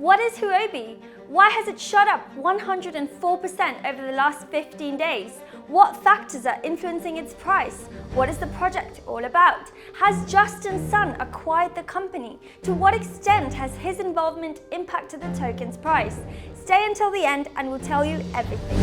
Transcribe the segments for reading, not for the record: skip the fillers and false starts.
What is Huobi? Why has it shot up 104% over the last 15 days? What factors are influencing its price? What is the project all about? Has Justin Sun acquired the company? To what extent has his involvement impacted the token's price? Stay until the end and we'll tell you everything.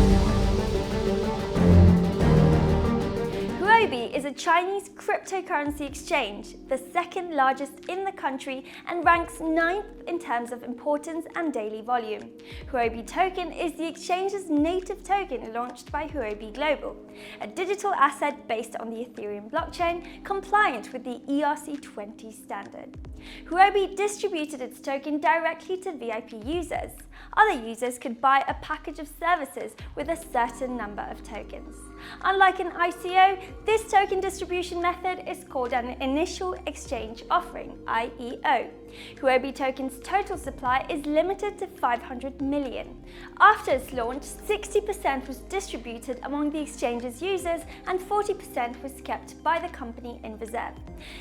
Huobi is a Chinese cryptocurrency exchange, the second largest in the country and ranks 9th in terms of importance and daily volume. Huobi Token is the exchange's native token launched by Huobi Global, a digital asset based on the Ethereum blockchain compliant with the ERC20 standard. Huobi distributed its token directly to VIP users. Other users could buy a package of services with a certain number of tokens. Unlike an ICO, this token distribution method is called an Initial Exchange Offering, IEO. Huobi Token's total supply is limited to 500 million. After its launch, 60% was distributed among the exchange's users and 40% was kept by the company in reserve.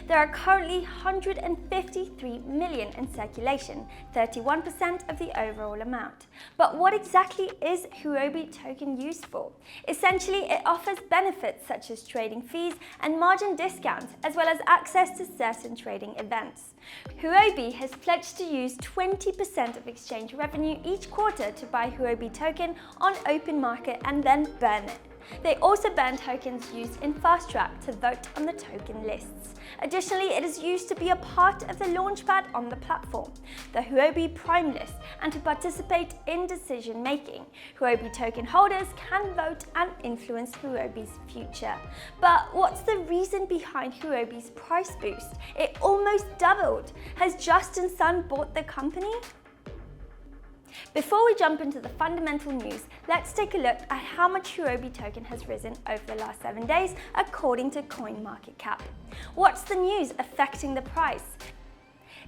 There are currently 153 million in circulation, 31% of the overall amount. But what exactly is Huobi Token used for? Essentially, it offers benefits such as trading fees and margin discounts, as well as access to certain trading events. Huobi has pledged to use 20% of exchange revenue each quarter to buy Huobi Token on open market and then burn it. They also burn tokens used in Fast Track to vote on the token lists. Additionally, it is used to be a part of the launchpad on the platform, the Huobi Prime List, and to participate in decision making. Huobi token holders can vote and influence Huobi's future. But what's the reason behind Huobi's price boost? It almost doubled. Has Justin Sun bought the company? Before we jump into the fundamental news, let's take a look at how much Huobi Token has risen over the last 7 days according to CoinMarketCap. What's the news affecting the price?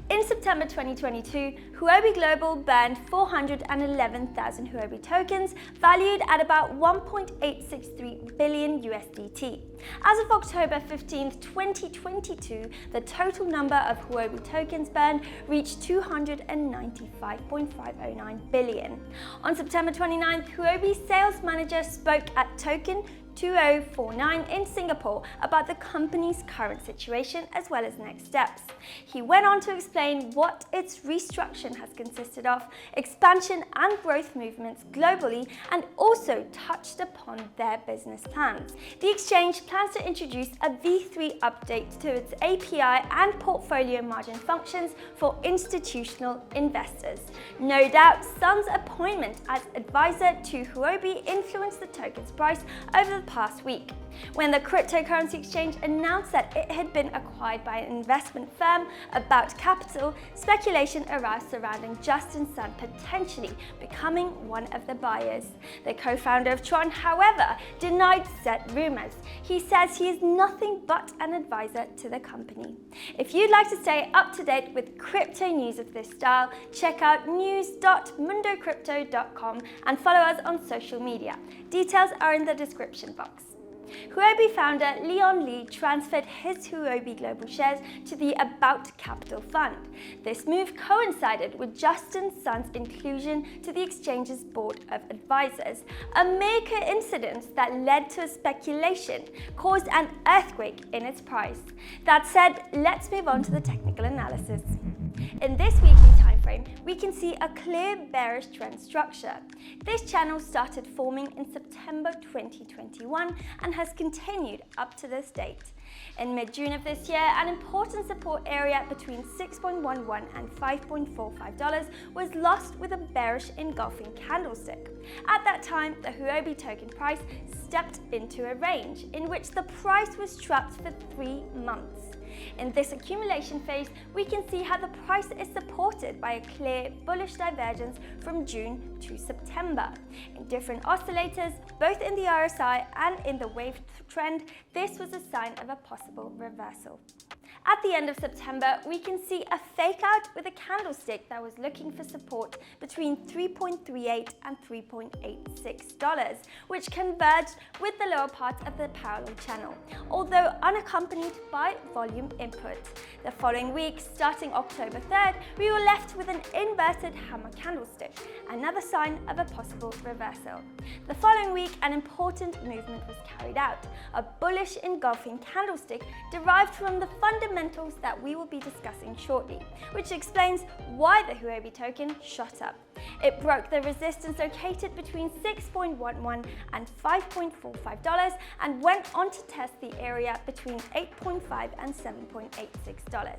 In September 2022, Huobi Global burned 411,000 Huobi tokens, valued at about 1.863 billion USDT. As of October 15, 2022, the total number of Huobi tokens burned reached 295.509 billion. On September 29th, Huobi's sales manager spoke at Token 2049 in Singapore about the company's current situation as well as next steps. He went on to explain what its restructuring has consisted of, expansion and growth movements globally, and also touched upon their business plans. The exchange plans to introduce a V3 update to its API and portfolio margin functions for institutional investors. No doubt, Sun's appointment as advisor to Huobi influenced the token's price over the past week. When the cryptocurrency exchange announced that it had been acquired by an investment firm, About Capital, speculation arose surrounding Justin Sun potentially becoming one of the buyers. The co-founder of Tron, however, denied said rumors. He says he is nothing but an advisor to the company. If you'd like to stay up to date with crypto news of this style, check out news.mundocrypto.com and follow us on social media. Details are in the description box. Huobi founder Leon Lee transferred his Huobi Global shares to the About Capital fund. This move coincided with Justin Sun's inclusion to the exchange's board of advisors. A mere coincidence that led to a speculation caused an earthquake in its price. That said, let's move on to the technical analysis. In this weekly time frame, we can see a clear bearish trend structure. This channel started forming in September 2021 and has continued up to this date. In mid-June of this year, an important support area between $6.11 and $5.45 was lost with a bearish engulfing candlestick. At that time, the Huobi token price stepped into a range in which the price was trapped for 3 months. In this accumulation phase, we can see how the price is supported by a clear bullish divergence from June to September. In different oscillators, both in the RSI and in the wave trend, this was a sign of a possible reversal. At the end of September, we can see a fake out with a candlestick that was looking for support between $3.38 and $3.86, which converged with the lower part of the parallel channel, although unaccompanied by volume input. The following week, starting October 3rd, we were left with an inverted hammer candlestick, another sign of a possible reversal. The following week, an important movement was carried out, a bullish engulfing candlestick derived from the fundamentals that we will be discussing shortly, which explains why the Huobi token shot up. It broke the resistance located between $6.11 and $5.45 and went on to test the area between $8.5 and $7.86.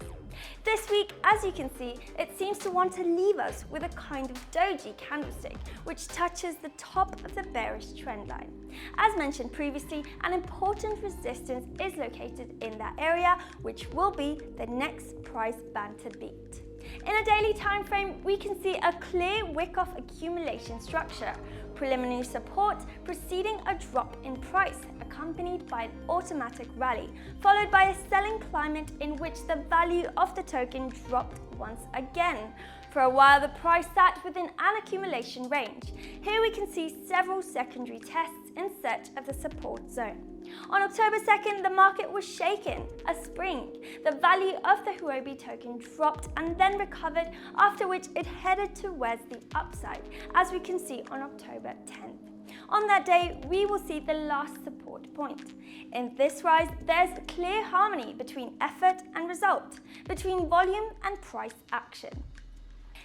This week, as you can see, it seems to want to leave us with a kind of doji candlestick, which touches the top of the bearish trend line. As mentioned previously, an important resistance is located in that area, which will be the next price band to beat. In a daily time frame, we can see a clear wick-off accumulation structure, preliminary support preceding a drop in price, accompanied by an automatic rally, followed by a selling climate in which the value of the token dropped once again. For a while, the price sat within an accumulation range. Here we can see several secondary tests in search of the support zone. On October 2nd, the market was shaken, a spring. The value of the Huobi token dropped and then recovered, after which it headed towards the upside, as we can see on October 10th. On that day, we will see the last support point. In this rise, there's clear harmony between effort and result, between volume and price action.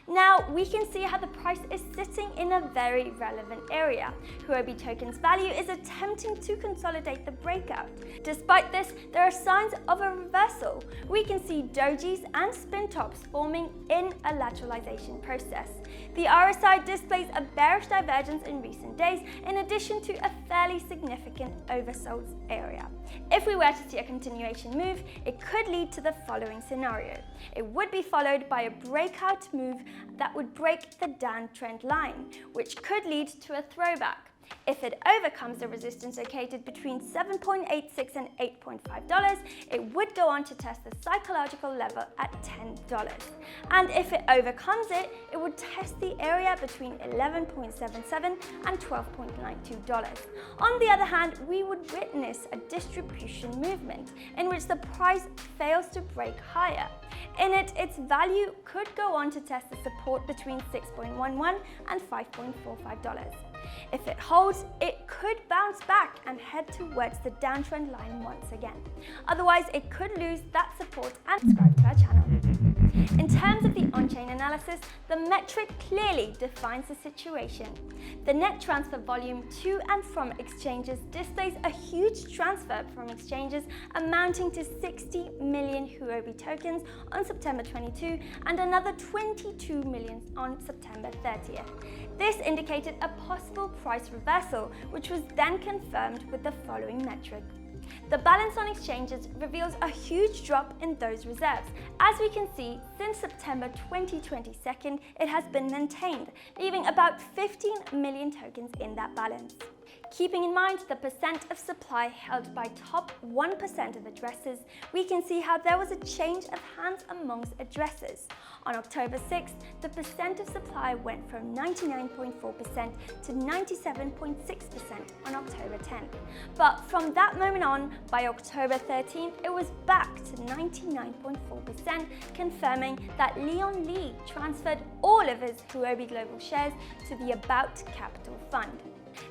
Now, we can see how the price is sitting in a very relevant area. Huobi token's value is attempting to consolidate the breakout. Despite this, there are signs of a reversal. We can see dojis and spin tops forming in a lateralization process. The RSI displays a bearish divergence in recent days, in addition to a fairly significant oversold area. If we were to see a continuation move, it could lead to the following scenario. It would be followed by a breakout move that would break the downtrend line, which could lead to a throwback. If it overcomes the resistance located between $7.86 and $8.5, it would go on to test the psychological level at $10. And if it overcomes it, it would test the area between $11.77 and $12.92. On the other hand, we would witness a distribution movement in which the price fails to break higher. In it, its value could go on to test the support between $6.11 and $5.45. If it holds, it could bounce back and head towards the downtrend line once again. Otherwise, it could lose that support and subscribe to our channel. In terms of the on-chain analysis, the metric clearly defines the situation. The net transfer volume to and from exchanges displays a huge transfer from exchanges amounting to 60 million Huobi tokens on September 22 and another 22 million on September 30th. This indicated a possible price reversal, which was then confirmed with the following metric. The balance on exchanges reveals a huge drop in those reserves. As we can see, since September 2022, it has been maintained, leaving about 15 million tokens in that balance. Keeping in mind the percent of supply held by top 1% of addresses, we can see how there was a change of hands amongst addresses. On October 6th, the percent of supply went from 99.4% to 97.6% on October 10th. But from that moment on, by October 13th, it was back to 99.4%, confirming that Leon Lee transferred all of his Huobi Global shares to the About Capital Fund.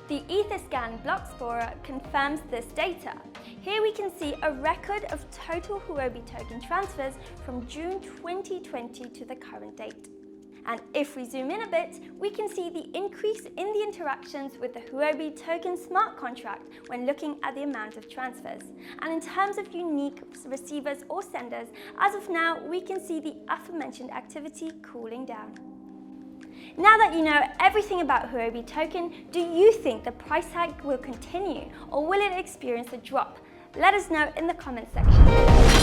The Etherscan block scorer confirms this data. Here we can see a record of total Huobi token transfers from June 2020 to the current date. And if we zoom in a bit, we can see the increase in the interactions with the Huobi token smart contract when looking at the amount of transfers. And in terms of unique receivers or senders, as of now, we can see the aforementioned activity cooling down. Now that you know everything about Huobi token, do you think the price hike will continue or will it experience a drop? Let us know in the comments section.